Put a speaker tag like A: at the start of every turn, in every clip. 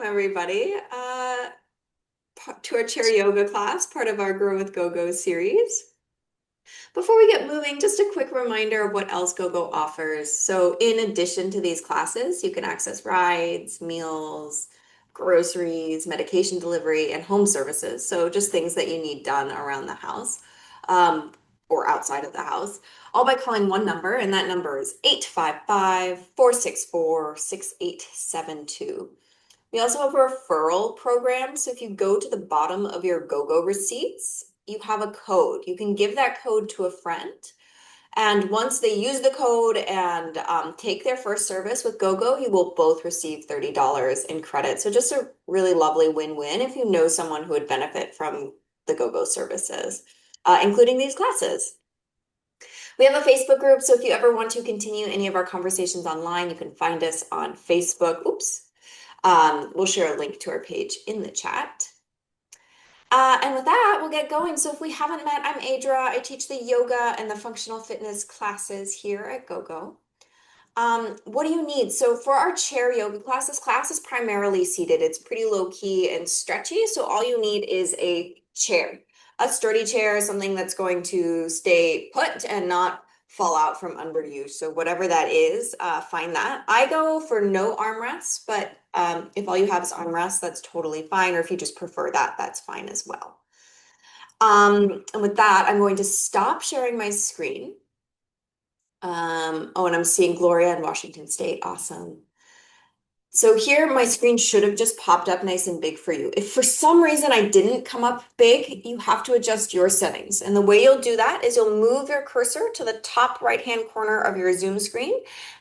A: everybody, to our chair yoga class, part of our Grow with GoGo series. Before we get moving, just a quick reminder of what else GoGo offers. So, in addition to these classes, you can access rides, meals, groceries, medication delivery, and home services. So, just things that you need done around the house or outside of the house, all by calling one number, and that number is 855-464-6872. We also have a referral program. So if you go to the bottom of your GoGo receipts, you have a code. You can give that code to a friend. And once they use the code and take their first service with GoGo, you will both receive $30 in credit. So just a really lovely win-win if you know someone who would benefit from the GoGo services, including these classes. We have a Facebook group, so if you ever want to continue any of our conversations online, you can find us on Facebook. Oops. We'll share a link to our page in the chat. And with that, we'll get going. So if we haven't met, I'm Aedra. I teach the yoga and the functional fitness classes here at GoGo. What do you need? So for our chair yoga class, this class is primarily seated. It's pretty low key and stretchy. So all you need is a chair, a sturdy chair, something that's going to stay put and not fall out from under you. So whatever that is, find that. I go for no armrests, but if all you have is armrests, that's totally fine. Or if you just prefer that, that's fine as well. And with that, I'm going to stop sharing my screen. Oh, and I'm seeing Gloria in Washington State. Awesome. So here my screen should have just popped up nice and big for you. If for some reason I didn't come up big, you have to adjust your settings. And the way you'll do that is you'll move your cursor to the top right-hand corner of your Zoom screen,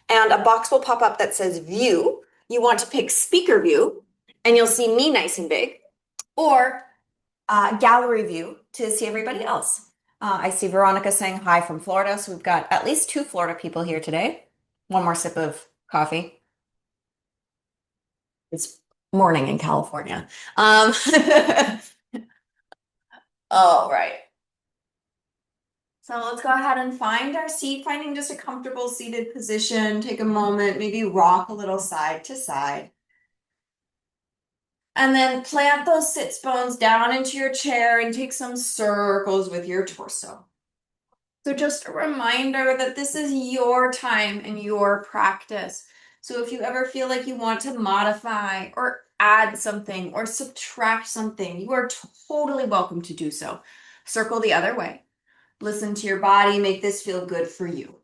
A: and a box will pop up that says View. You want to pick Speaker View, and you'll see me nice and big, or Gallery View to see everybody else. I see Veronica saying hi from Florida, so we've got at least two Florida people here today. One more sip of coffee. It's morning in California. Um, all right. So let's go ahead and find our seat, finding just a comfortable seated position. Take a moment, maybe rock a little side to side. And then plant those sits bones down into your chair and take some circles with your torso. So just a reminder that this is your time and your practice. So if you ever feel like you want to modify or add something or subtract something, you are totally welcome to do so. Circle the other way. Listen to your body, make this feel good for you.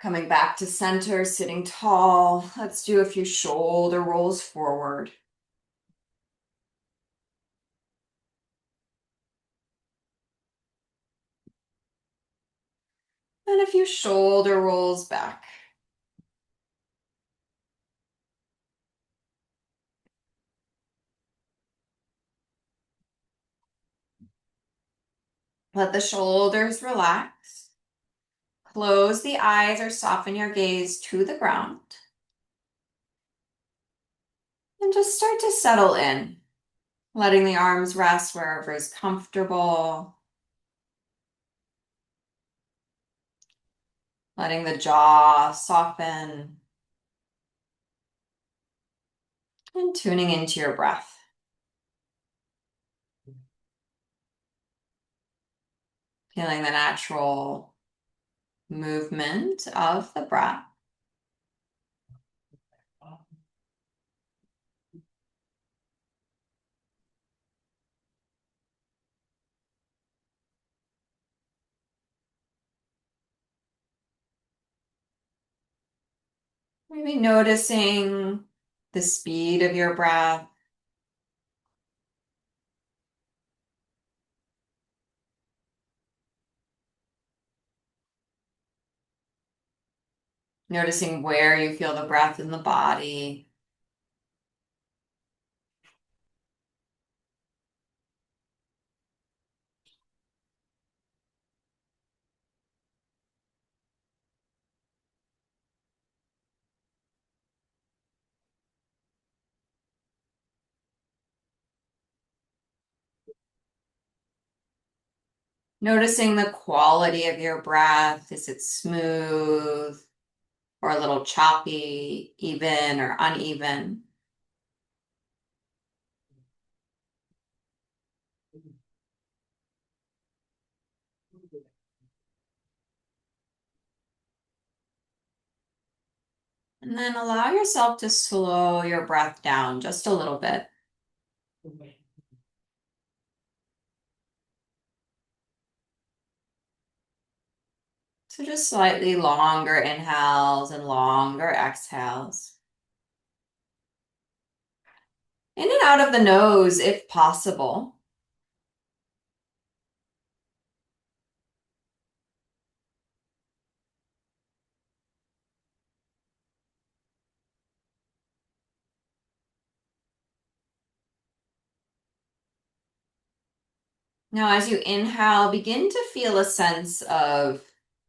A: Coming back to center, sitting tall. Let's do a few shoulder rolls forward. And a few shoulder rolls back. Let the shoulders relax. Close the eyes or soften your gaze to the ground. And just start to settle in, letting the arms rest wherever is comfortable. Letting the jaw soften. And tuning into your breath. Feeling the natural movement of the breath. Maybe noticing the speed of your breath. Noticing where you feel the breath in the body. Noticing the quality of your breath. Is it smooth or a little choppy, even or uneven? And then allow yourself to slow your breath down just a little bit. So just slightly longer inhales and longer exhales. In and out of the nose if possible. Now, as you inhale, begin to feel a sense of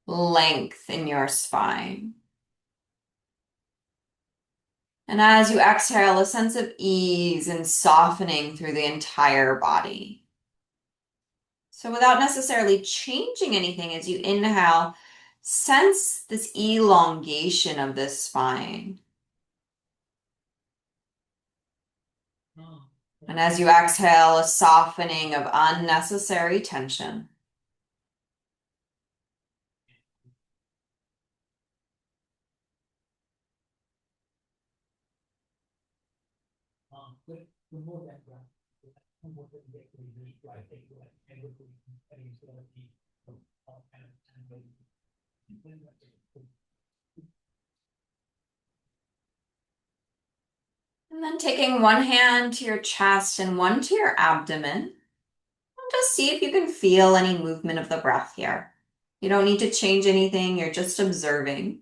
A: length in your spine. And as you exhale, a sense of ease and softening through the entire body. So without necessarily changing anything, as you inhale, sense this elongation of this spine. And as you exhale, a softening of unnecessary tension. And then taking one hand to your chest and one to your abdomen. And just see if you can feel any movement of the breath here. You don't need to change anything, you're just observing.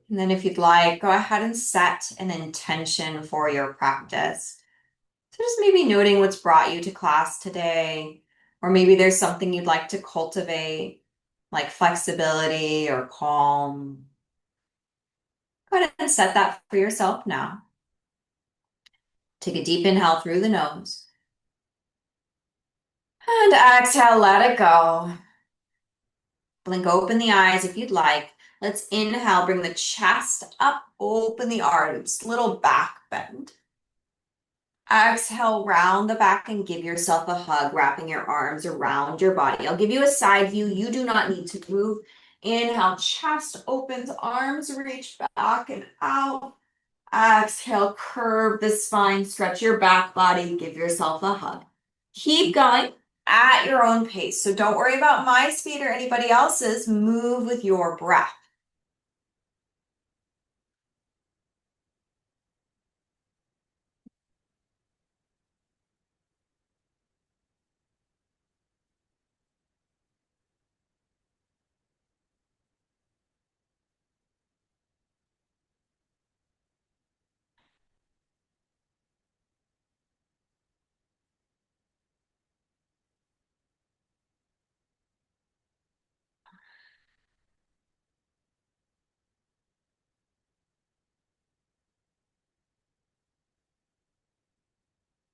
A: And then if you'd like, go ahead and set an intention for your practice. So just maybe noting what's brought you to class today, or maybe there's something you'd like to cultivate, like flexibility or calm. Go ahead and set that for yourself now. Take a deep inhale through the nose. And exhale, let it go. Blink open the eyes if you'd like. Let's inhale, bring the chest up, open the arms, little back bend. Exhale, round the back and give yourself a hug, wrapping your arms around your body. I'll give you a side view. You do not need to move. Inhale, chest opens, arms reach back and out. Exhale, curve the spine, stretch your back body, give yourself a hug. Keep going at your own pace. So don't worry about my speed or anybody else's. Move with your breath.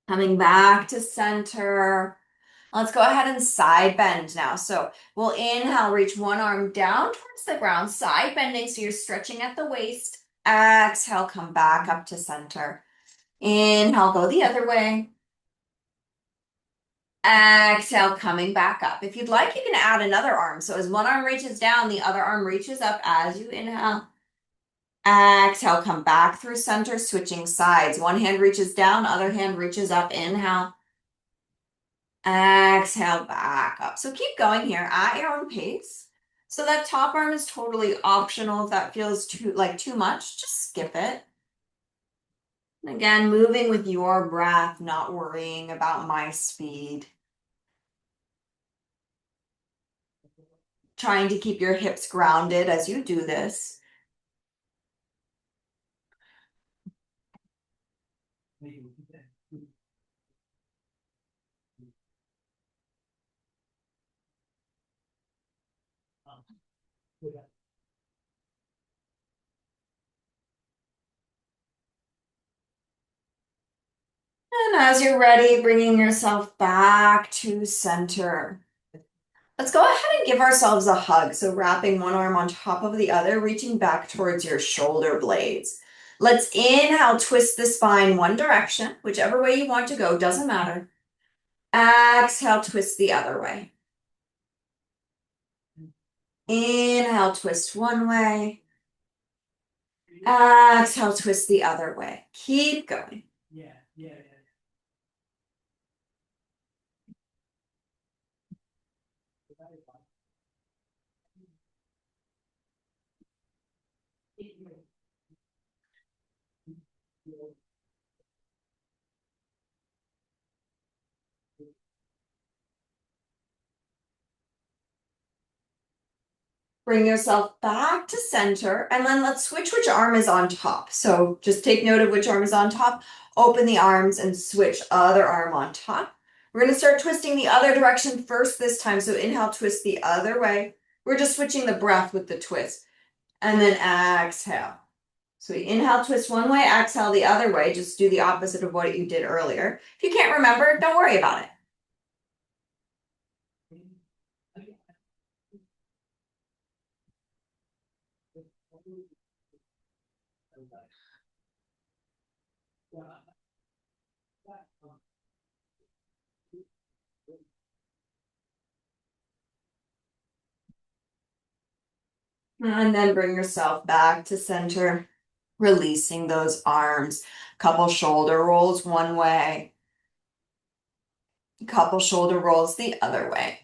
A: Coming back to center. Let's go ahead and side bend now. So we'll inhale, reach one arm down towards the ground, side bending. So you're stretching at the waist. Exhale, come back up to center. Inhale, go the other way. Exhale, coming back up. If you'd like, you can add another arm. So as one arm reaches down, the other arm reaches up as you inhale. Exhale, come back through center, switching sides. One hand reaches down, other hand reaches up. Inhale. Exhale, back up. So keep going here at your own pace. So that top arm is totally optional. If that feels too much, just skip it. And again, moving with your breath, not worrying about my speed. trying to keep your hips grounded as you do this. And as you're ready, bringing yourself back to center. Let's go ahead and give ourselves a hug. So wrapping one arm on top of the other, reaching back towards your shoulder blades. Let's inhale, twist the spine one direction, whichever way you want to go, doesn't matter. Exhale, twist the other way. Inhale, twist one way. Exhale, twist the other way. Keep going. Bring yourself back to center, and then let's switch which arm is on top. So just take note of which arm is on top, open the arms and switch other arm on top. We're gonna start twisting the other direction first this time. So inhale, twist the other way. We're just switching the breath with the twist. And then exhale. So we inhale, twist one way, exhale the other way. Just do the opposite of what you did earlier. If you can't remember, don't worry about it. And then bring yourself back to center, releasing those arms. Couple shoulder rolls one way, couple shoulder rolls the other way.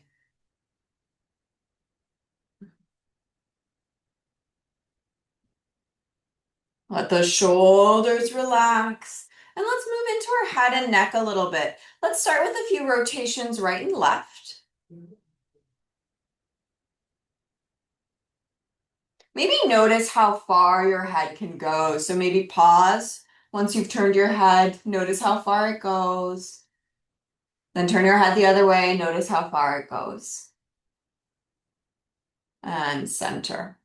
A: Let those shoulders relax. And let's move into our head and neck a little bit. Let's start with a few rotations right and left. Maybe notice how far your head can go. So maybe pause. Once you've turned your head, notice how far it goes. Then turn your head the other way, notice how far it goes. And center.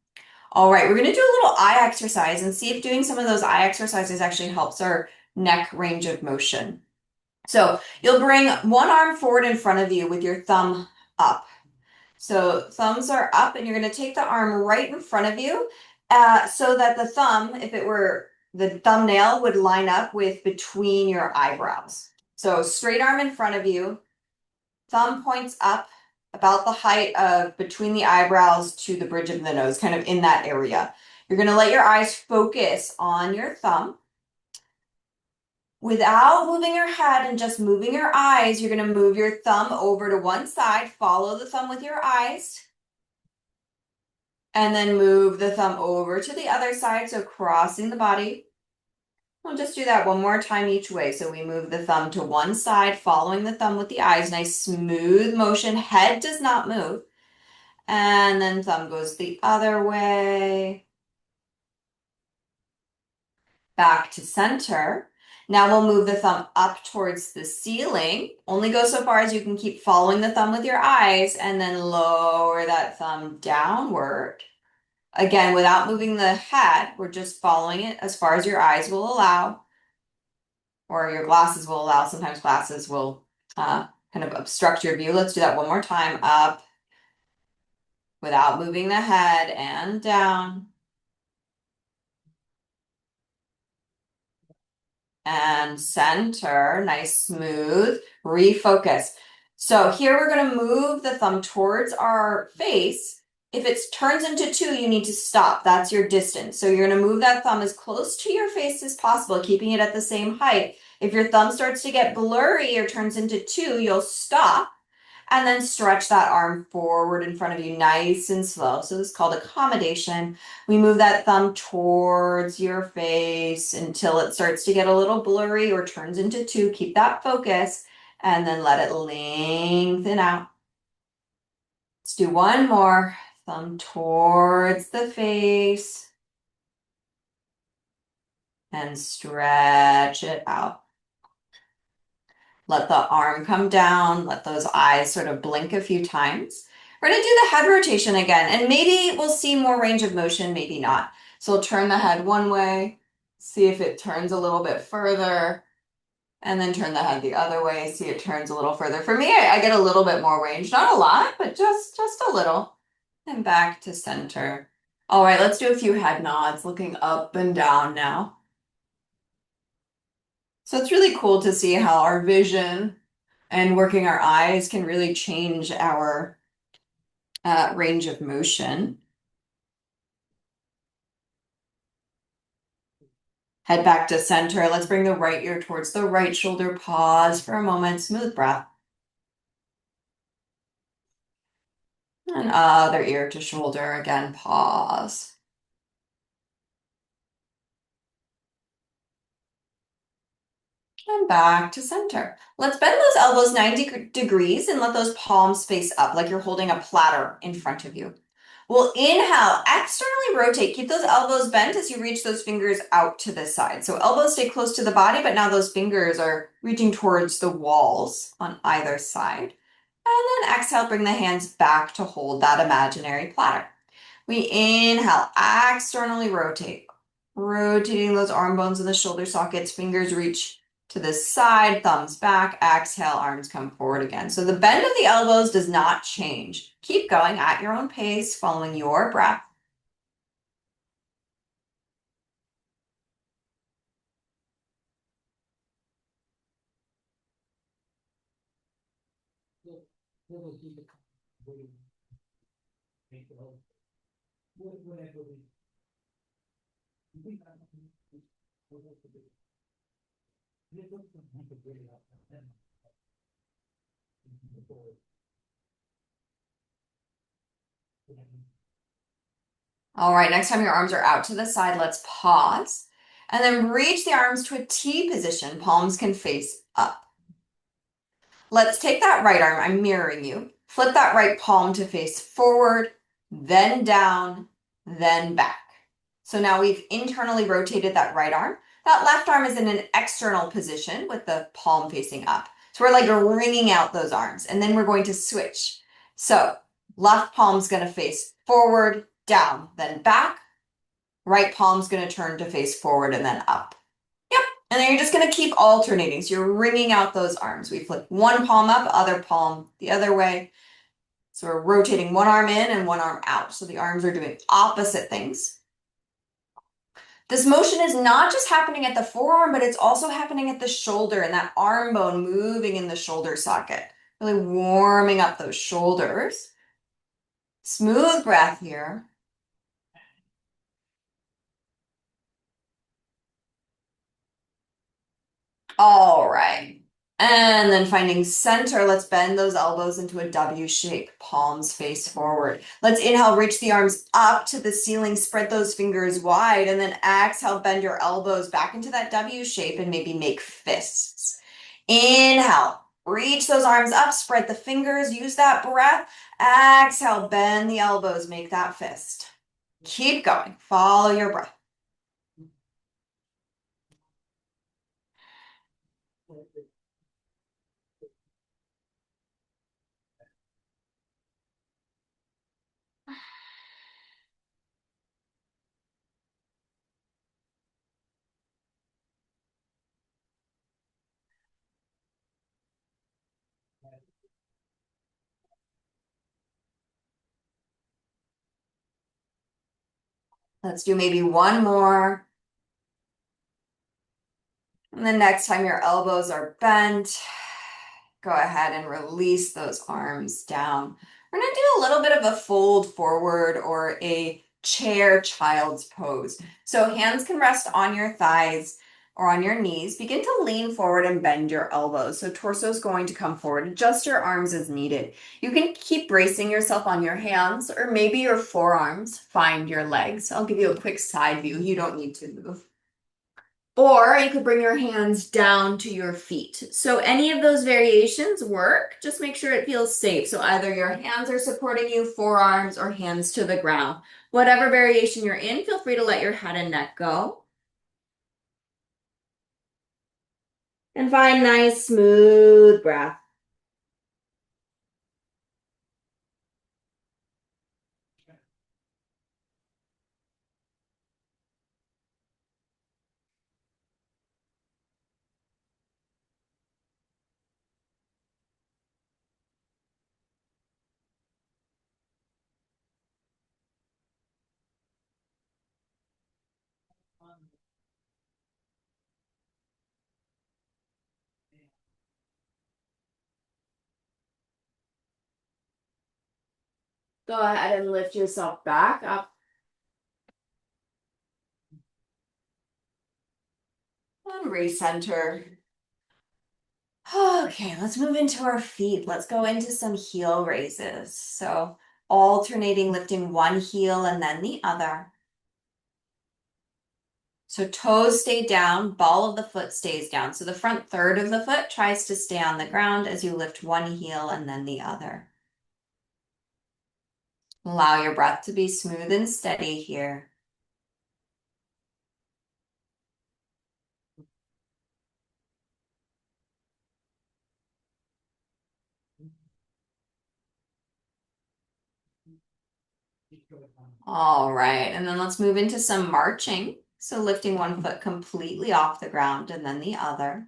A: All right, we're gonna do a little eye exercise and see if doing some of those eye exercises actually helps our neck range of motion. So you'll bring one arm forward in front of you with your thumb up. So thumbs are up, and you're going to take the arm right in front of you so that the thumb, if it were the thumbnail, would line up with between your eyebrows. So straight arm in front of you, thumb points up about the height of between the eyebrows to the bridge of the nose, kind of in that area. You're going to let your eyes focus on your thumb. Without moving your head and just moving your eyes, you're going to move your thumb over to one side, follow the thumb with your eyes, and then move the thumb over to the other side, so crossing the body. We'll just do that one more time each way. So we move the thumb to one side, following the thumb with the eyes, nice smooth motion, head does not move. And then thumb goes the other way. Back to center. Now we'll move the thumb up towards the ceiling. Only go so far as you can keep following the thumb with your eyes, and then lower that thumb downward. Again, without moving the head, we're just following it as far as your eyes will allow, or your glasses will allow. Sometimes glasses will kind of obstruct your view. Let's do that one more time. Up, without moving the head, and down. And center, nice, smooth, refocus. So here we're going to move the thumb towards our face. If it turns into two, you need to stop. That's your distance. So you're going to move that thumb as close to your face as possible, keeping it at the same height. If your thumb starts to get blurry or turns into two, you'll stop. And then stretch that arm forward in front of you, nice and slow. So this is called accommodation. We move that thumb towards your face until it starts to get a little blurry or turns into two. Keep that focus, and then let it lengthen out. Let's do one more. Thumb towards the face. And stretch it out. Let the arm come down. Let those eyes sort of blink a few times. We're going to do the head rotation again, and maybe we'll see more range of motion, maybe not. So we'll turn the head one way, see if it turns a little bit further, and then turn the head the other way, see it turns a little further. For me, I get a little bit more range. Not a lot, but just a little. And back to center. All right, let's do a few head nods, looking up and down now. So it's really cool to see how our vision and working our eyes can really change our range of motion. Head back to center. Let's bring the right ear towards the right shoulder. Pause for a moment. Smooth breath. And other ear to shoulder. Again, pause. And back to center. Let's bend those elbows 90 degrees and let those palms face up like you're holding a platter in front of you. We'll inhale, externally rotate. Keep those elbows bent as you reach those fingers out to the side. So elbows stay close to the body, but now those fingers are reaching towards the walls on either side. And then exhale, bring the hands back to hold that imaginary platter. We inhale, externally rotate. Rotating those arm bones in the shoulder sockets, fingers reach to the side, thumbs back, exhale, arms come forward again. So the bend of the elbows does not change. Keep going at your own pace, following your breath. All right, next time your arms are out to the side, let's pause. And then reach the arms to a T position. Palms can face up. Let's take that right arm, I'm mirroring you. Flip that right palm to face forward, then down, then back. So now we've internally rotated that right arm. That left arm is in an external position with the palm facing up. So we're like wringing out those arms, and then we're going to switch. So left palm's gonna face forward, down, then back. Right palm's gonna turn to face forward and then up. Yep, and then you're just gonna keep alternating. So you're wringing out those arms. We flip one palm up, other palm the other way. So we're rotating one arm in and one arm out. So the arms are doing opposite things. This motion is not just happening at the forearm, but it's also happening at the shoulder and that arm bone moving in the shoulder socket, really warming up those shoulders. Smooth breath here. All right. And then finding center, let's bend those elbows into a W shape, palms face forward. Let's inhale, reach the arms up to the ceiling, spread those fingers wide, and then exhale, bend your elbows back into that W shape and maybe make fists. Inhale, reach those arms up, spread the fingers, use that breath. Exhale, bend the elbows, make that fist. Keep going, follow your breath. Let's do maybe one more. And the next time your elbows are bent, go ahead and release those arms down. We're gonna do a little bit of a fold forward or a chair child's pose. So hands can rest on your thighs or on your knees. Begin to lean forward and bend your elbows. So torso is going to come forward. Adjust your arms as needed. You can keep bracing yourself on your hands or maybe your forearms. Find your legs. I'll give you a quick side view. You don't need to move. Or you could bring your hands down to your feet. So any of those variations work. Just make sure it feels safe. So either your hands are supporting you, forearms, or hands to the ground. Whatever variation you're in, feel free to let your head and neck go. And find nice, smooth breath. Go ahead and lift yourself back up. And recenter. Okay, let's move into our feet. Let's go into some heel raises. So alternating lifting one heel and then the other. So toes stay down, ball of the foot stays down. So the front third of the foot tries to stay on the ground as you lift one heel and then the other. Allow your breath to be smooth and steady here. All right, and then let's move into some marching. So lifting one foot completely off the ground and then the other.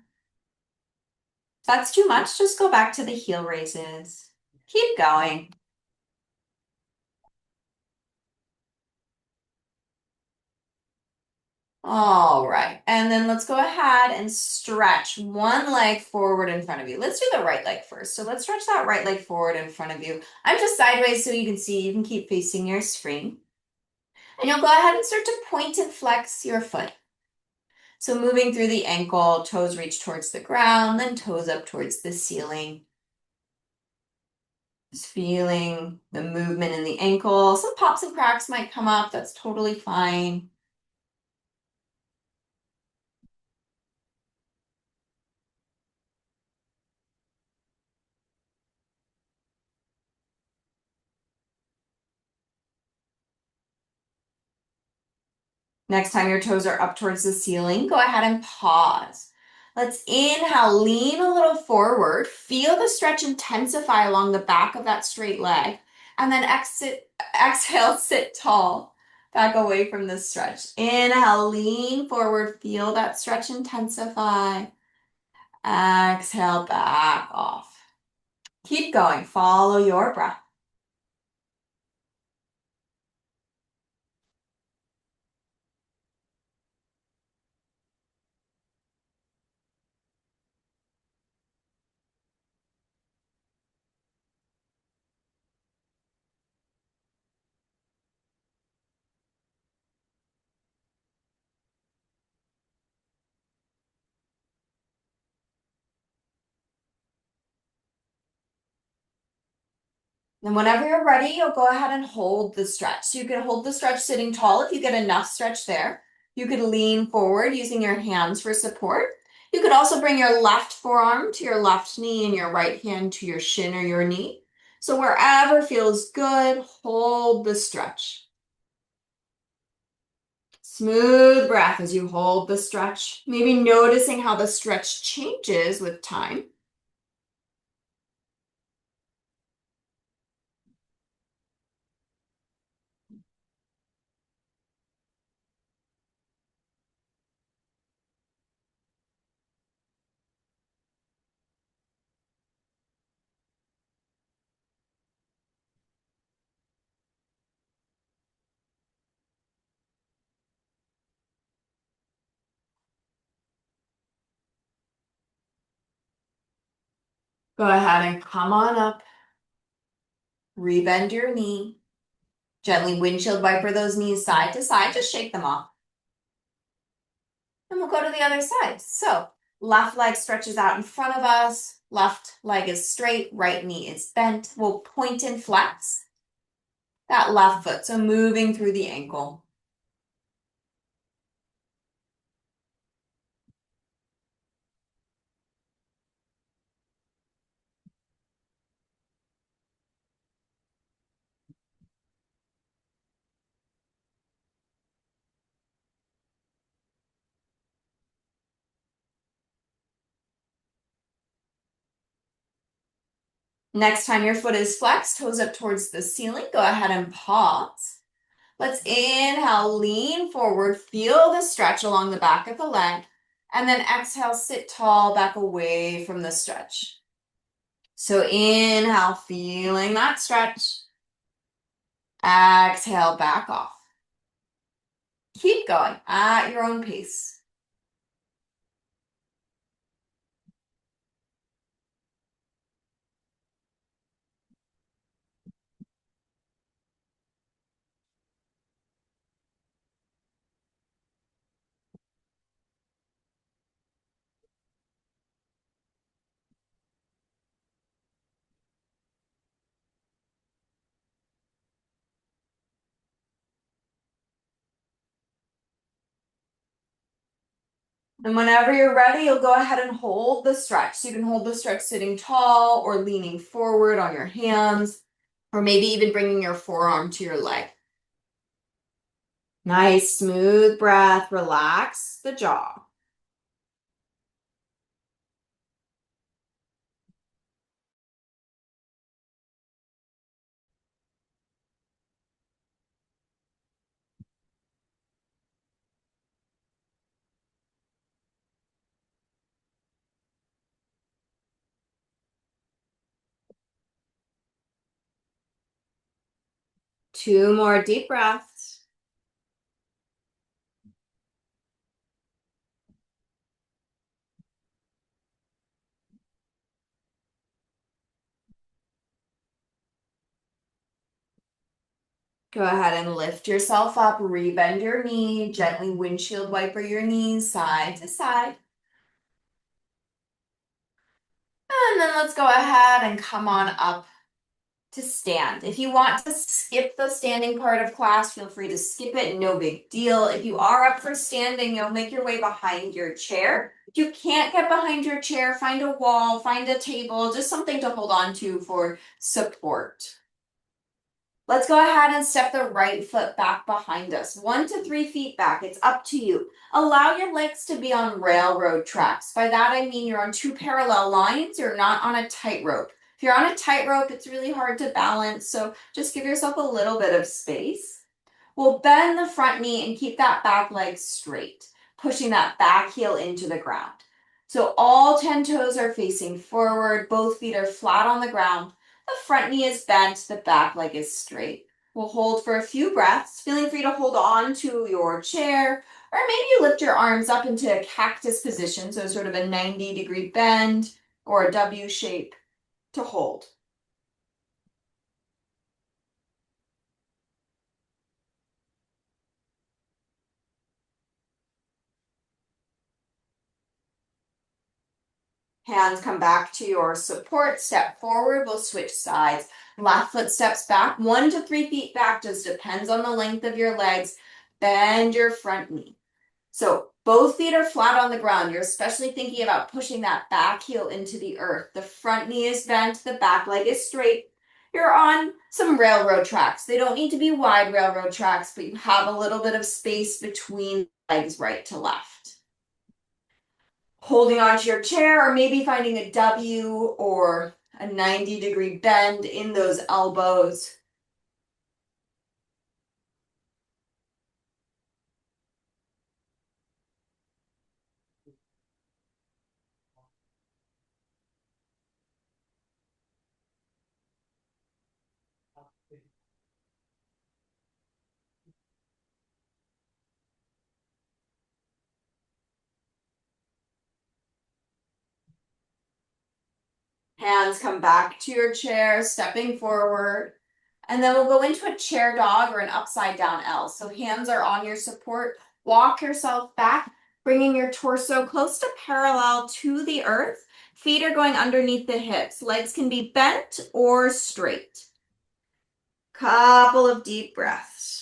A: If that's too much, just go back to the heel raises. Keep going. All right, and then let's go ahead and stretch one leg forward in front of you. Let's do the right leg first. So let's stretch that right leg forward in front of you. I'm just sideways so you can see. You can keep facing your screen. And you'll go ahead and start to point and flex your foot. So moving through the ankle, toes reach towards the ground, then toes up towards the ceiling. Just feeling the movement in the ankle. Some pops and cracks might come up. That's totally fine. Next time your toes are up towards the ceiling, go ahead and pause. Let's inhale, lean a little forward. Feel the stretch intensify along the back of that straight leg. And then exhale, sit tall. Back away from the stretch. Inhale, lean forward. Feel that stretch intensify. Exhale, back off. Keep going. Follow your breath. And whenever you're ready, you'll go ahead and hold the stretch. So you can hold the stretch sitting tall if you get enough stretch there. You could lean forward using your hands for support. You could also bring your left forearm to your left knee and your right hand to your shin or your knee. So wherever feels good, hold the stretch. Smooth breath as you hold the stretch. Maybe noticing how the stretch changes with time. Go ahead and come on up. Rebend your knee. Gently windshield wiper those knees side to side. Just shake them off. And we'll go to the other side. So left leg stretches out in front of us. Left leg is straight. Right knee is bent. We'll point and flex that left foot. So moving through the ankle. Next time your foot is flexed, toes up towards the ceiling, go ahead and pause. Let's inhale, lean forward, feel the stretch along the back of the leg, and then exhale, sit tall, back away from the stretch. So inhale, feeling that stretch. Exhale, back off. Keep going at your own pace. And whenever you're ready, you'll go ahead and hold the stretch. So you can hold the stretch sitting tall or leaning forward on your hands, or maybe even bringing your forearm to your leg. Nice, smooth breath. Relax the jaw. Two more deep breaths. Go ahead and lift yourself up, rebend your knee, gently windshield wiper your knees side to side. And then let's go ahead and come on up to stand. If you want to skip the standing part of class, feel free to skip it, no big deal. If you are up for standing, you'll make your way behind your chair. If you can't get behind your chair, find a wall, find a table, just something to hold on to for support. Let's go ahead and step the right foot back behind us, 1 to 3 feet back. It's up to you. Allow your legs to be on railroad tracks. By that, I mean you're on 2 parallel lines. You're not on a tightrope. If you're on a tightrope, it's really hard to balance. So just give yourself a little bit of space. We'll bend the front knee and keep that back leg straight, pushing that back heel into the ground. So all 10 toes are facing forward. Both feet are flat on the ground. The front knee is bent, the back leg is straight. We'll hold for a few breaths, feeling free to hold on to your chair, or maybe you lift your arms up into a cactus position, so sort of a 90-degree bend or a W shape to hold. Hands come back to your support, step forward, we'll switch sides. Left foot steps back, 1 to 3 feet back, just depends on the length of your legs. Bend your front knee. So both feet are flat on the ground. You're especially thinking about pushing that back heel into the earth. The front knee is bent, the back leg is straight. You're on some railroad tracks. They don't need to be wide railroad tracks, but you have a little bit of space between legs right to left. Holding onto your chair or maybe finding a W or a 90-degree bend in those elbows. Hands come back to your chair, stepping forward. And then we'll go into a chair dog or an upside down L. So hands are on your support. Walk yourself back, bringing your torso close to parallel to the earth. Feet are going underneath the hips. Legs can be bent or straight. Couple of deep breaths.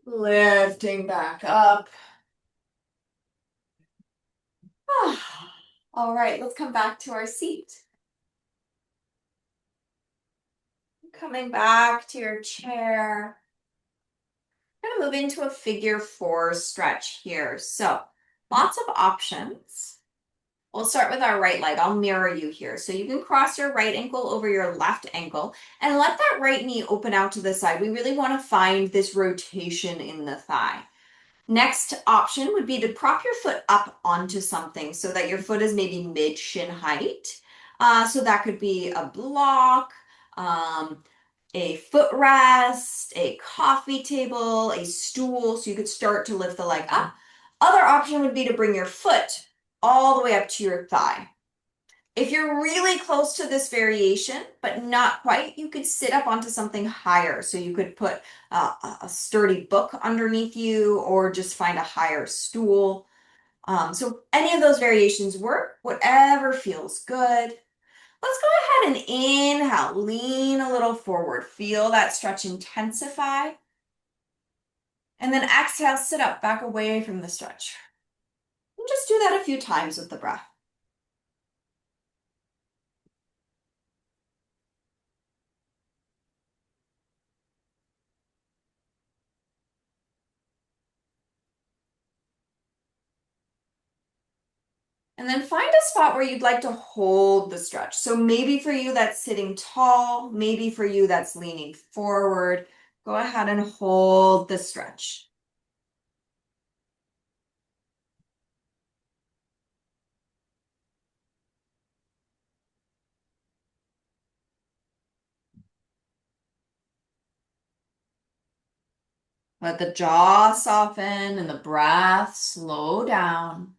A: Lifting back up. All right, let's come back to our seat. Coming back to your chair. I'm gonna move into a figure 4 stretch here. So lots of options. We'll start with our right leg. I'll mirror you here. So you can cross your right ankle over your left ankle and let that right knee open out to the side. We really want to find this rotation in the thigh. Next option would be to prop your foot up onto something so that your foot is maybe mid shin height. So that could be a block, a footrest, a coffee table, a stool, so you could start to lift the leg up. Other option would be to bring your foot all the way up to your thigh. If you're really close to this variation, but not quite, you could sit up onto something higher. So you could put a sturdy book underneath you or just find a higher stool. So any of those variations work, whatever feels good. Let's go ahead and inhale, lean a little forward. Feel that stretch intensify. And then exhale, sit up, back away from the stretch. And just do that a few times with the breath. And then find a spot where you'd like to hold the stretch. So maybe for you that's sitting tall, maybe for you that's leaning forward. Go ahead and hold the stretch. Let the jaw soften and the breath slow down.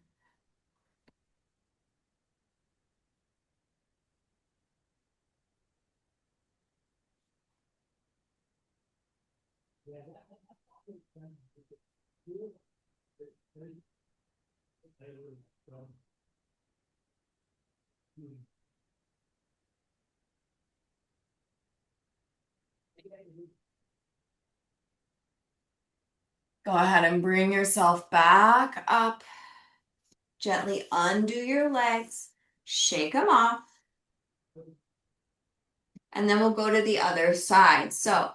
A: Go ahead and bring yourself back up. Gently undo your legs, shake them off. And then we'll go to the other side. So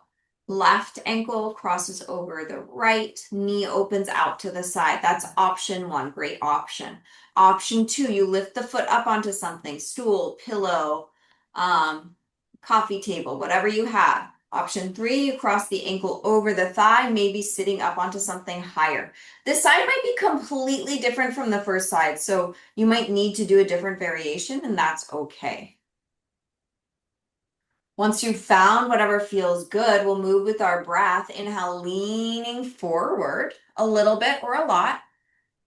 A: left ankle crosses over the right, knee opens out to the side. That's option 1, great option. Option 2, you lift the foot up onto something, stool, pillow, coffee table, whatever you have. Option 3, you cross the ankle over the thigh, maybe sitting up onto something higher. This side might be completely different from the first side, so you might need to do a different variation, and that's okay. Once you've found whatever feels good, we'll move with our breath. Inhale, leaning forward a little bit or a lot.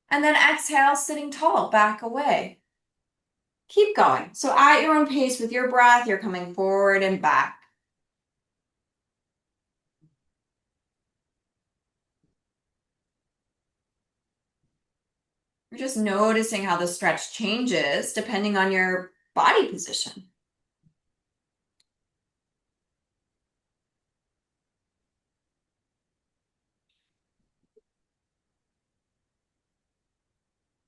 A: And then exhale, sitting tall, back away. Keep going. So at your own pace with your breath, you're coming forward and back. You're just noticing how the stretch changes depending on your body position.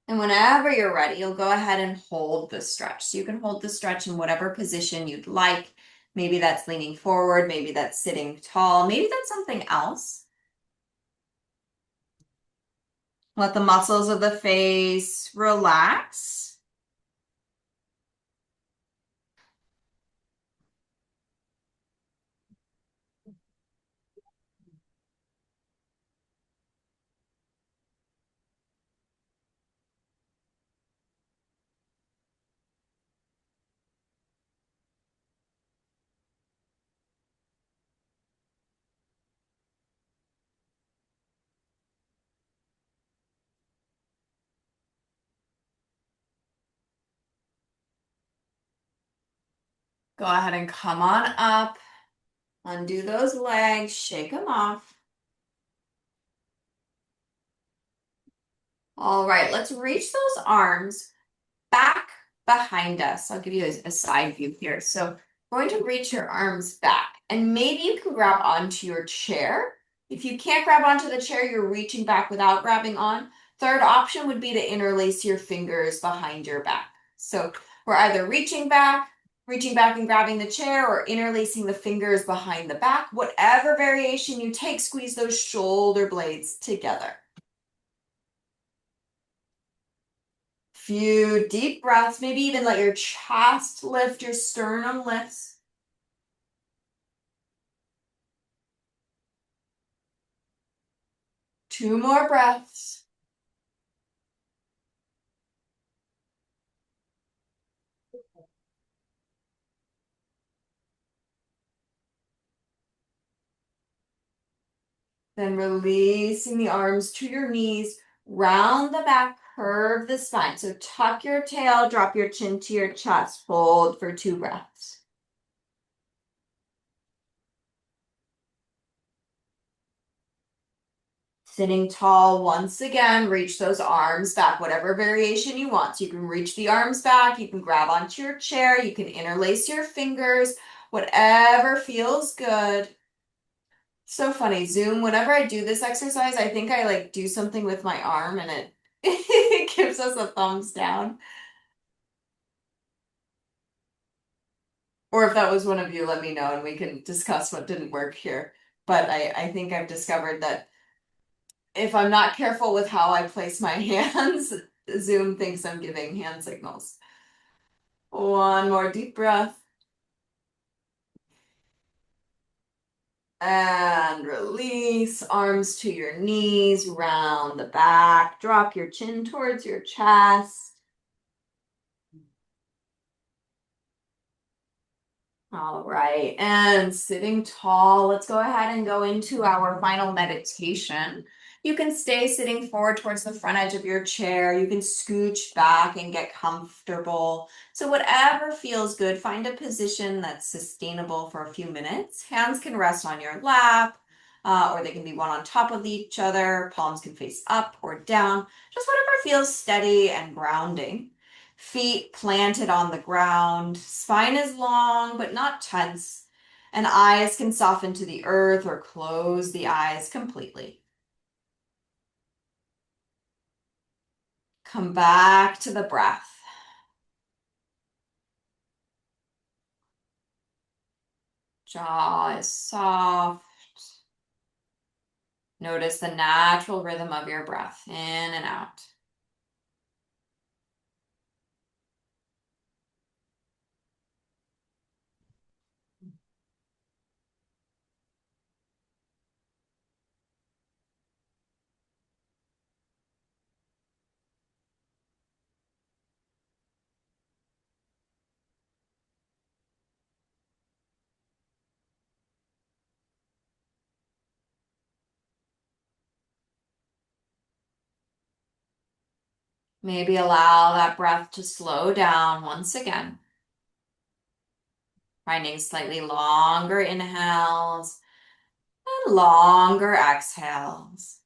A: And whenever you're ready, you'll go ahead and hold the stretch. So you can hold the stretch in whatever position you'd like. Maybe that's leaning forward, maybe that's sitting tall, maybe that's something else. Let the muscles of the face relax. Go ahead and come on up. Undo those legs, shake them off. All right, let's reach those arms back behind us. I'll give you a side view here. So going to reach your arms back and maybe you can grab onto your chair If you can't grab onto the chair, you're reaching back without grabbing on. Third option would be to interlace your fingers behind your back. So we're either reaching back and grabbing the chair, or interlacing the fingers behind the back. Whatever variation you take, squeeze those shoulder blades together. Few deep breaths, maybe even let your chest lift, your sternum lifts. Two more breaths. Then releasing the arms to your knees, round the back, curve the spine. So tuck your tail, drop your chin to your chest, hold for 2 breaths. Sitting tall once again, reach those arms back, whatever variation you want. So you can reach the arms back, you can grab onto your chair, you can interlace your fingers, whatever feels good. So funny, Zoom, whenever I do this exercise, I think I like do something with my arm and it, it gives us a thumbs down. Or if that was one of you, let me know and we can discuss what didn't work here. But I think I've discovered that if I'm not careful with how I place my hands, Zoom thinks I'm giving hand signals. One more deep breath. And release, arms to your knees, round the back, drop your chin towards your chest. All right, and sitting tall, let's go ahead and go into our final meditation. You can stay sitting forward towards the front edge of your chair. You can scooch back and get comfortable. So whatever feels good, find a position that's sustainable for a few minutes. Hands can rest on your lap, or they can be one on top of each other. Palms can face up or down. Just whatever feels steady and grounding. Feet planted on the ground, spine is long but not tense, and eyes can soften to the earth or close the eyes completely. Come back to the breath. Jaw is soft. Notice the natural rhythm of your breath in and out. Maybe allow that breath to slow down once again. Finding slightly longer inhales and longer exhales.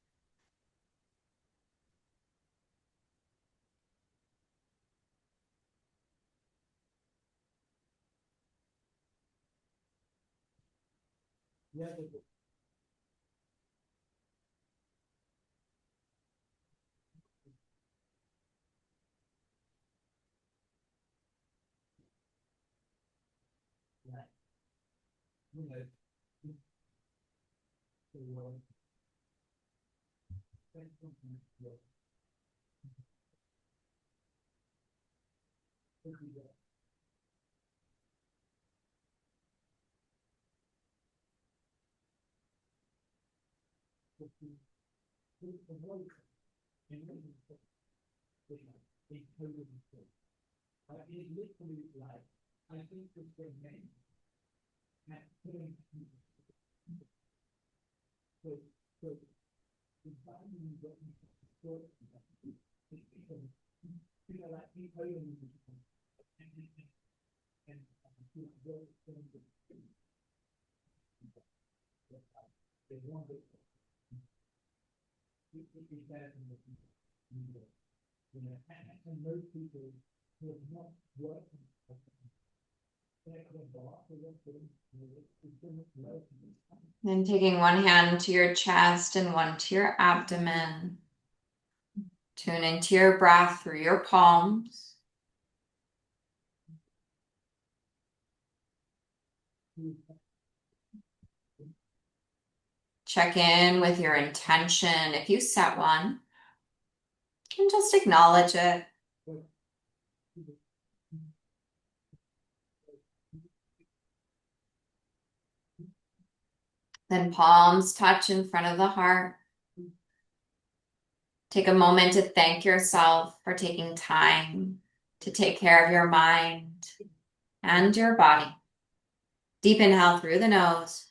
A: Then taking one hand to your chest and one to your abdomen. Tune into your breath through your palms. Check in with your intention if you set one, and just acknowledge it. Then palms touch in front of the heart. Take a moment to thank yourself for taking time to take care of your mind and your body. Deep inhale through the nose.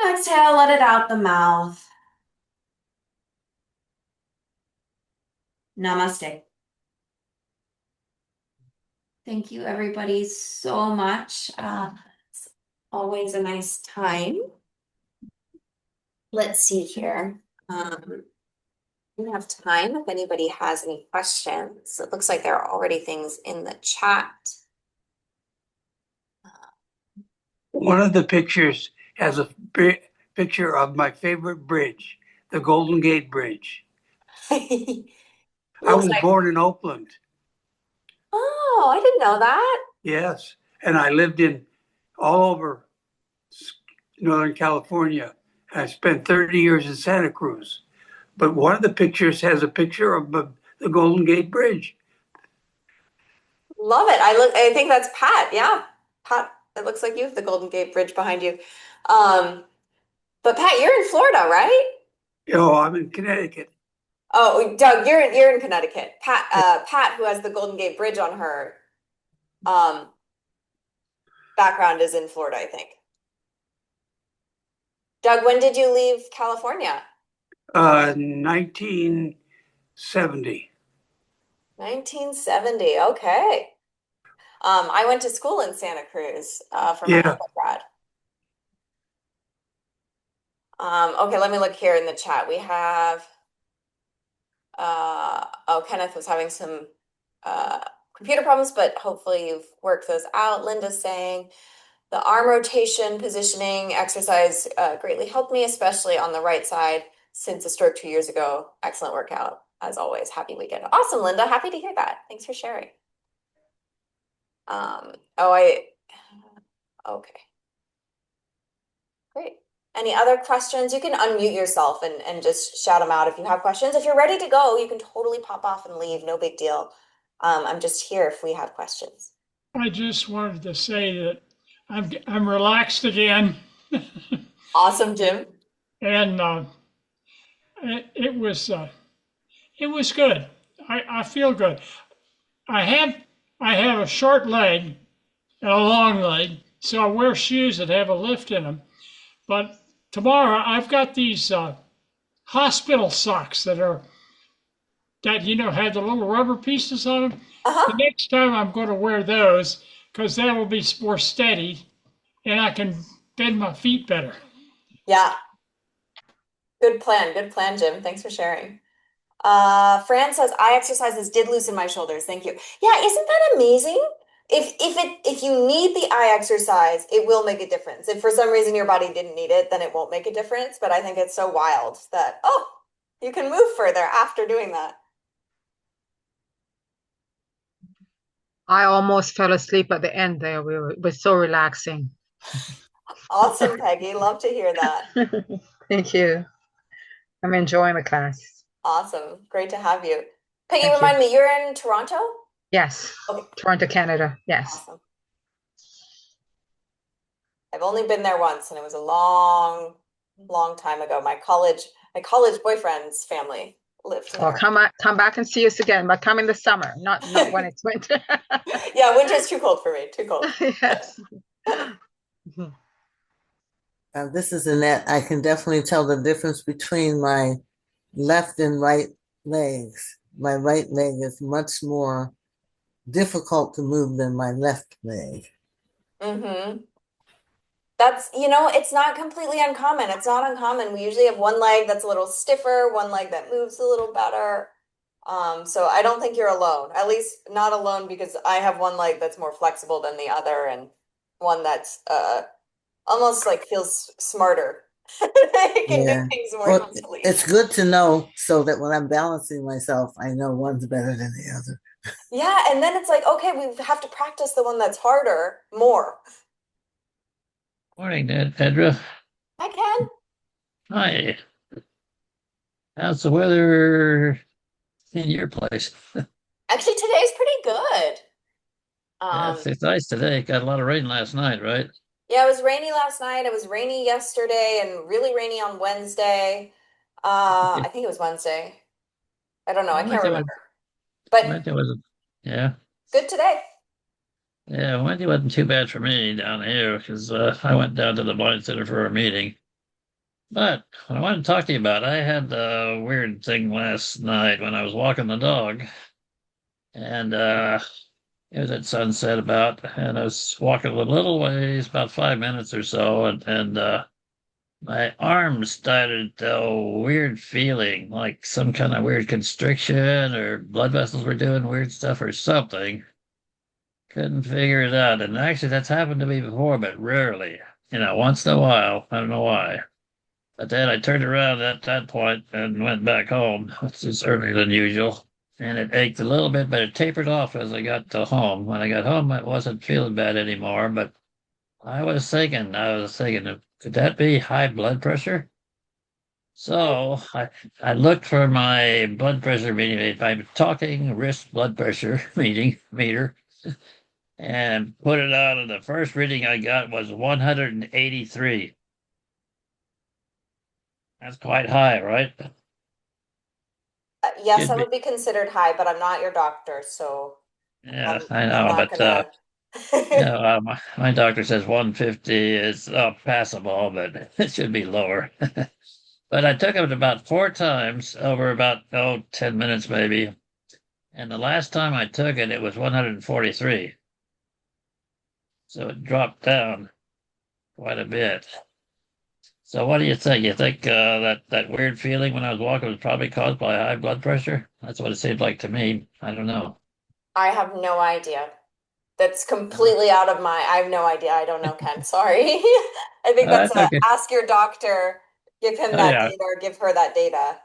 A: Exhale, let it out the mouth. Namaste. Thank you, everybody, so much. It's always a nice time. Let's see here. We have time if anybody has any questions. It looks like there are already things in the chat.
B: One of the pictures has a picture of my favorite bridge, the Golden Gate Bridge. I was born in Oakland.
A: Oh, I didn't know that.
B: Yes. And I lived in all over Northern California. I spent 30 years in Santa Cruz. But one of the pictures has a picture of the Golden Gate Bridge.
A: Love it. I think that's Pat. Yeah. Pat, it looks like you have the Golden Gate Bridge behind you. But Pat, you're in Florida, right?
B: Oh, I'm in Connecticut.
A: Oh, Doug, you're in Connecticut. Pat, who has the Golden Gate Bridge on her background, is in Florida, I think. Doug, when did you leave California?
B: 1970.
A: 1970. Okay. I went to school in Santa Cruz for my
B: Yeah.
A: undergrad. Okay, let me look here in the chat. We have Kenneth was having some computer problems, but hopefully you've worked those out. Linda's saying the arm rotation positioning exercise greatly helped me, especially on the right side since a stroke 2 years ago. Excellent workout, as always. Happy weekend. Awesome, Linda. Happy to hear that. Thanks for sharing. Okay. Great. Any other questions? You can unmute yourself and just shout them out if you have questions. If you're ready to go, you can totally pop off and leave. No big deal. I'm just here if we have questions.
C: I just wanted to say that I'm relaxed again,
A: Awesome, Jim.
C: and it was good. I feel good. I have I have a short leg and a long leg, so I wear shoes that have a lift in them. But tomorrow I've got these hospital socks that have the little rubber pieces on them. The next time I'm going to wear those because that will be more steady and I can bend my feet better.
A: Yeah. Good plan. Good plan, Jim. Thanks for sharing. Fran says eye exercises did loosen my shoulders. Thank you. Yeah, isn't that amazing? If you need the eye exercise, it will make a difference. If for some reason your body didn't need it, then it won't make a difference. But I think it's so wild that, oh, you can move further after doing that.
D: I almost fell asleep at the end there. It was so relaxing.
A: Awesome, Peggy. Love to hear that.
D: Thank you. I'm enjoying the class.
A: Awesome. Great to have you. Peggy,
D: Thank
A: remind
D: you.
A: me, you're in Toronto?
D: Yes.
A: Okay.
D: Toronto, Canada. Yes.
A: Awesome. I've only been there once, and it was a long, long time ago. My college boyfriend's family lived
D: Well,
A: there.
D: come back and see us again, but come in the summer, not when it's winter.
A: Yeah, winter's too cold for me. Too cold.
D: Yes.
E: This is Annette. I can definitely tell the difference between my left and right legs. My right leg is much more difficult to move than my left leg.
A: Mm-hmm. That's, it's not completely uncommon. It's not uncommon. We usually have one leg that's a little stiffer, one leg that moves a little better. So I don't think you're alone. At least not alone because I have one leg that's more flexible than the other and one that's almost like feels smarter. It can do
E: Yeah.
A: things more
E: Well,
A: easily.
E: it's good to know so that when I'm balancing myself, I know one's better than the other.
A: Yeah, and then it's like, okay, we have to practice the one that's harder more.
F: Morning, Aedra.
A: I can.
F: Hi. How's the weather in your place?
A: Actually, today's pretty good.
F: Yeah,
A: Um,
F: it's nice today. Got a lot of rain last night, right?
A: yeah, it was rainy last night. It was rainy yesterday and really rainy on Wednesday.
F: Yeah,
A: I think it was Wednesday. I don't know. I can't
F: Wednesday was,
A: remember. But
F: Wednesday wasn't, yeah.
A: good today.
F: Yeah, Wednesday wasn't too bad for me down here because I went down to the blind center for a meeting. But what I wanted to talk to you about, I had a weird thing last night when I was walking the dog, and it was at sunset about, and I was walking a little ways, about 5 minutes or so, and my arms started a weird feeling, like some kind of weird constriction, or blood vessels were doing weird stuff, or something. Couldn't figure it out. And actually, that's happened to me before, but rarely. Once in a while. I don't know why. But then I turned around at that point and went back home, which is earlier than usual. And it ached a little bit, but it tapered off as I got to home. When I got home, I wasn't feeling bad anymore. But I was thinking, could that be high blood pressure?
A: I
F: So I looked for my blood pressure meeting, my talking wrist blood pressure meter, and put it on. And the first reading I got was 183. That's quite high, right?
A: yes,
F: Should
A: that
F: be.
A: would be considered high, but I'm not your doctor, so
F: Yeah,
A: I'm
F: I
A: I'm
F: know,
A: not
F: but
A: gonna.
F: my doctor says 150 is passable, but it should be lower. But I took it about 4 times over about 10 minutes maybe. And the last time I took it, it was 143. So it dropped down quite a bit. So what do you think? You think that weird feeling when I was walking was probably caused by high blood pressure? That's what it seemed like to me. I don't know.
A: I have no idea. That's
F: Uh,
A: completely out of my. I have no idea. I don't know, Ken. Sorry. I think that's
F: That's
A: a
F: okay.
A: ask your doctor, give him
F: Oh
A: that
F: yeah.
A: data or give her that data.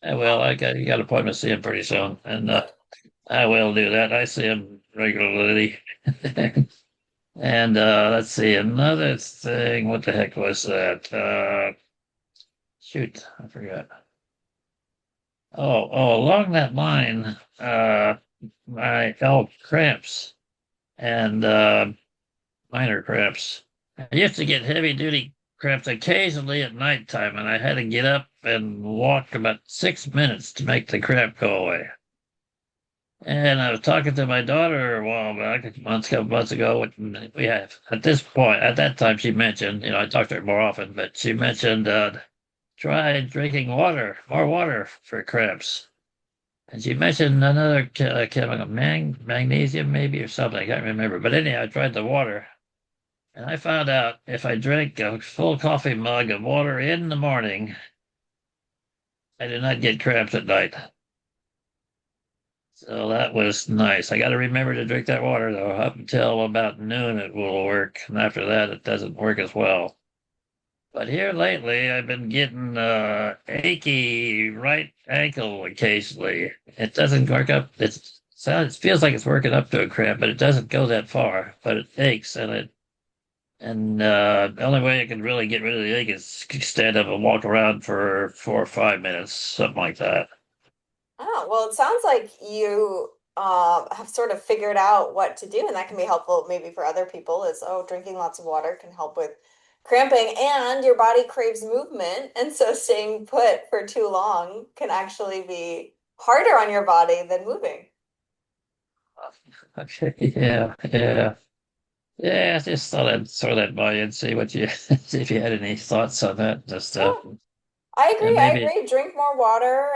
F: Well, you got an appointment to see him pretty soon, and
A: Good.
F: I will do that. I see him regularly. And let's see, another thing. What the heck was that? Shoot, I forgot. Along that line, my cramps and minor cramps. I used to get heavy duty cramps occasionally at nighttime, and I had to get up and walk about 6 minutes to make the cramp go away. And I was talking to my daughter a while back, a couple months ago. We have at this point, at that time, she mentioned, I talked to her more often, but she mentioned try drinking water, more water for cramps. And she mentioned another chemical, magnesium maybe or something. I can't remember. But anyhow, I tried the water, and I found out if I drank a full coffee mug of water in the morning, I did not get cramps at night. So that was nice. I got to remember to drink that water though. Up until about noon, it will work, and after that, it doesn't work as well. But here lately, I've been getting achy right ankle occasionally. It doesn't work up. It feels like it's working up to a cramp, but it doesn't go that far. But it aches, and the only way I can really get rid of the ache is stand up and walk around for 4 or 5 minutes, something like that.
A: Oh, well, it sounds like you have sort of figured out what to do, and that can be helpful maybe for other people is, oh, drinking lots of water can help with cramping, and your body craves movement, and so staying put for too long can actually be harder on your body than moving.
F: Okay, yeah, yeah. Yeah, I just thought I'd throw that by you and see what you see if you had any thoughts on that. Just
A: Yeah, I
F: and
A: agree. I
F: maybe
A: agree. Drink more water.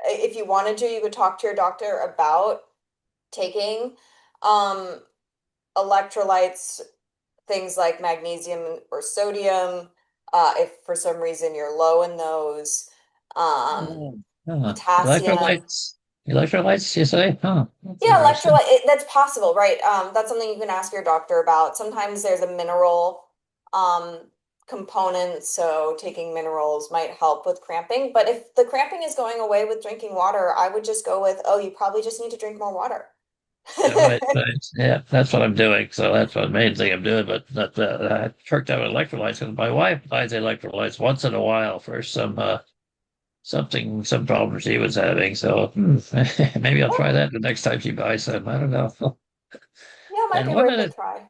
A: If you wanted to, you could talk to your doctor about taking um, electrolytes, things like magnesium or sodium, if for some reason you're low in those. Um, potassium.
F: Electrolytes. Electrolytes, you say? Huh. That's
A: Yeah,
F: interesting.
A: that's possible, right? That's something you can ask your doctor about. Sometimes there's a mineral um, component, so taking minerals might help with cramping. But if the cramping is going away with drinking water, I would just go with, oh, you probably just need to drink more water.
F: Yeah, right, right. Yeah, that's what I'm doing. So that's the main thing I'm doing. But I tricked out electrolytes because my wife buys electrolytes once in a while for some problem she was having. So maybe I'll try that the next time she buys some. I don't know.
A: Yeah, it might
F: And
A: be
F: one
A: worth a
F: other
A: try.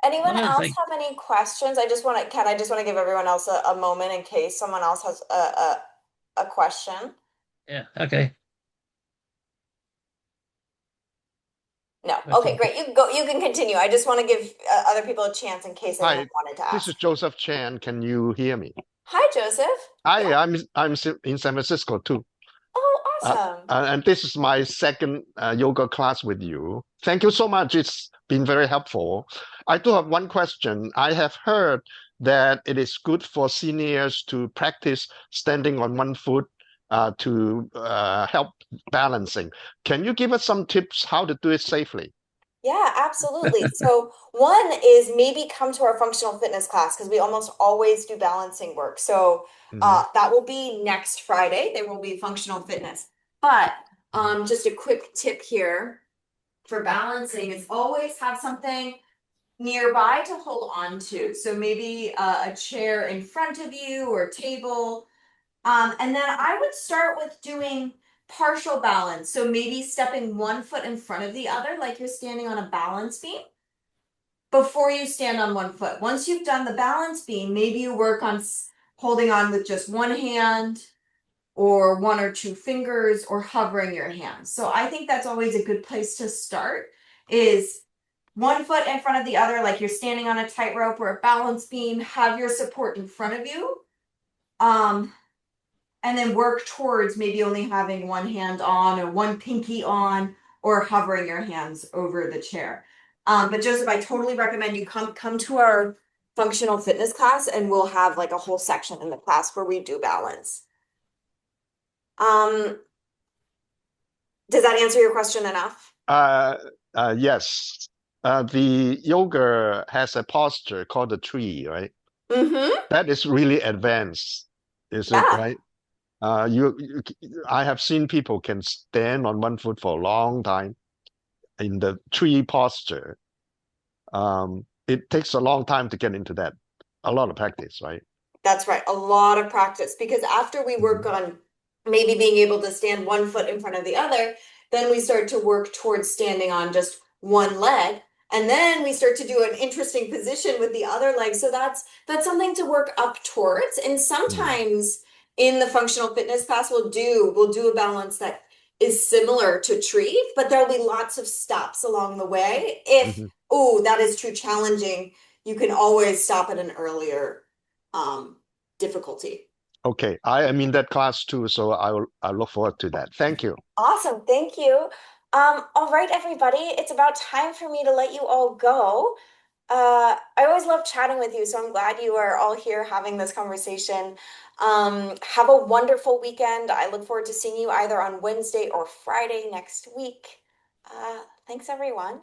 A: Anyone
F: one other
A: else
F: thing.
A: have any questions? I just want to give everyone else a moment in case someone else has a question.
F: Yeah, okay.
A: No.
F: But,
A: Okay, great. You can go. You can continue. I just want to give other people a chance in case anyone
G: Hi,
A: wanted to
G: this is
A: ask.
G: Joseph Chan. Can you hear me?
A: Hi, Joseph.
G: Hi,
A: Yeah.
G: I'm in San Francisco too.
A: Oh,
G: Uh,
A: awesome.
G: and this is my second yoga class with you. Thank you so much. It's been very helpful. I do have one question. I have heard that it is good for seniors to practice standing on one foot to help balancing. Can you give us some tips how to do it safely?
A: Yeah, absolutely. So one is maybe come to our functional fitness class because we almost always do balancing work. So
G: Mhm.
A: that will be next Friday. There will be functional fitness. But just a quick tip here for balancing is always have something nearby to hold on to. So maybe a chair in front of you or a table. And then I would start with doing partial balance. So maybe stepping one foot in front of the other, like you're standing on a balance beam before you stand on one foot. Once you've done the balance beam, maybe you work on holding on with just one hand or one or two fingers or hovering your hands. So I think that's always a good place to start is one foot in front of the other, like you're standing on a tightrope or a balance beam, have your support in front of you. Um, and then work towards maybe only having one hand on or one pinky on or hovering your hands over the chair. But Joseph, I totally recommend you come to our functional fitness class and we'll have like a whole section in the class where we do balance. Um, does that answer your question enough?
G: Uh, yes. The yoga has a posture called the tree, right?
A: Mm-hmm.
G: That is really advanced, is it
A: Yeah.
G: right? I have seen people can stand on one foot for a long time in the tree posture. It takes a long time to get into that. A lot of practice, right?
A: That's right. A lot of practice because after we work
G: Mhm.
A: on maybe being able to stand one foot in front of the other, then we start to work towards standing on just one leg. And then we start to do an interesting position with the other leg. So that's something to work up towards. And
G: Mm.
A: sometimes in the functional fitness class, we'll do a balance that is similar to tree, but there'll be lots of stops along the way. If,
G: Mhm.
A: oh, that is too challenging, you can always stop at an earlier um, difficulty.
G: Okay, I am in that class too, so I look forward to that. Thank you.
A: Awesome, thank you. All right, everybody, it's about time for me to let you all go. I always love chatting with you, so I'm glad you are all here having this conversation. Have a wonderful weekend. I look forward to seeing you either on Wednesday or Friday next week. Thanks, everyone.